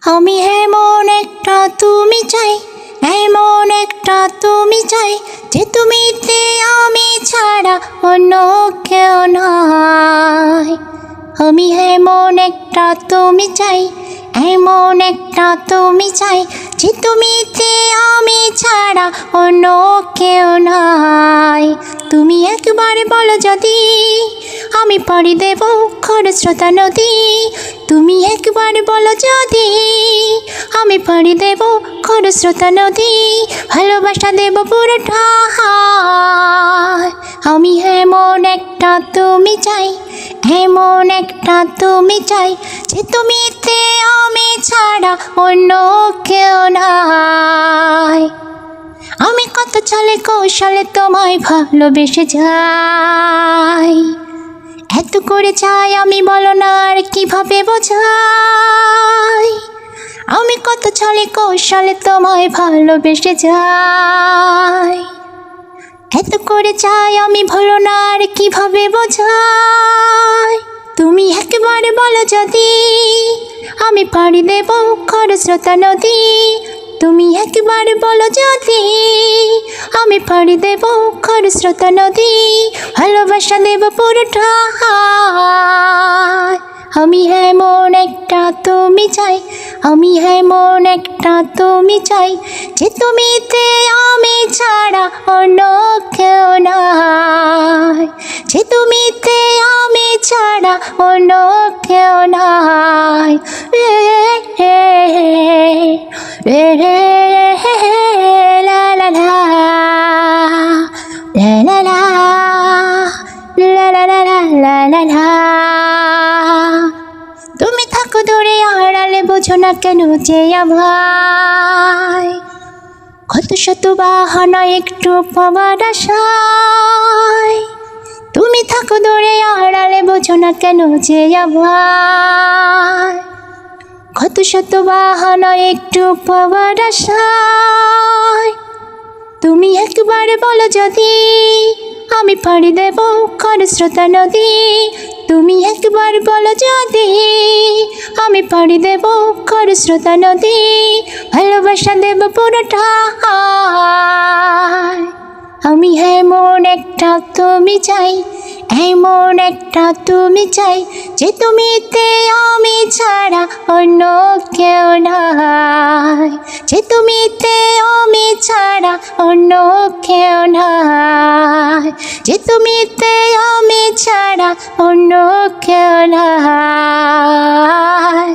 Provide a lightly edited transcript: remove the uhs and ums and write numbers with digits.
আমি এমন একটা তুমি চাই, এমন একটা তুমি চাই, যে তুমিতে আমি ছাড়া অন্য কেউ নাই। আমি এমন একটা তুমি চাই, এমন একটা তুমি চাই, যে তুমিতে আমি ছাড়া অন্য কেউ নাই। তুমি একবার বলো যদি আমি পাড়ি দেব খরস্রোতা নদী। তুমি একবার বলো যদি আমি পাড়ি দেব খরস্রোতা নদী। ভালোবাসা দেব পুরোটা। আমি এমন একটা তুমি চাই, এমন একটা তুমি চাই, যে তুমিতে আমি ছাড়া অন্য কেউ নাই। আমি কত চালে কৌশলে তোমায় ভালোবেসে যাই। এত করে চাই আমি, বলো না আর কিভাবে বোঝাই। আমি কত চালে কৌশলে তোমায় ভালোবেসে যাই। এত করে চাই আমি, বলো না আর কিভাবে বোঝাই। তুমি একবার বলো যদি আমি পাড়ি দেব খরস্রোতা নদী। তুমি একবার বলো যদি আমি পাড়ি দেব খরস্রোতা নদী। ভালোবাসা দেব পুরোটা। আমি এমন একটা তুমি চাই, আমি এমন একটা তুমি চাই, যে তুমিতে আমি ছাড়া অন্য কেউ নাই। যে তুমিতে আমি ছাড়া অন্য কেউ নাই। রে রে রে রে লা লা লা লা লা লা লা লা লা লা লা লা। তুমি থাকো দূরে আড়ালে, বোঝো না কেন যে আমায় কত শত বাহানা একটু পাওয়ার আশায়। তুমি থাকো দূরে আড়ালে, বোঝো না কেন যে আমায় কত শত বাহানা একটু পাওয়ার আশায়। তুমি একবার বলো যদি আমি পাড়ি দেব খরস্রোতা নদী। তুমি একবার বলো যদি আমি পাড়ি দেব খরস্রোতা নদী। ভালোবাসা দেব পুরোটা। আমি এমন একটা তুমি চাই, এমন একটা তুমি চাই, যে তুমিতে আমি ছাড়া অন্য কেউ নাই। যে তুমিতে আমি ছাড়া অন্য কেউ নাই। যে তুমিতে আমি ছাড়া অন্য কেউ নাই।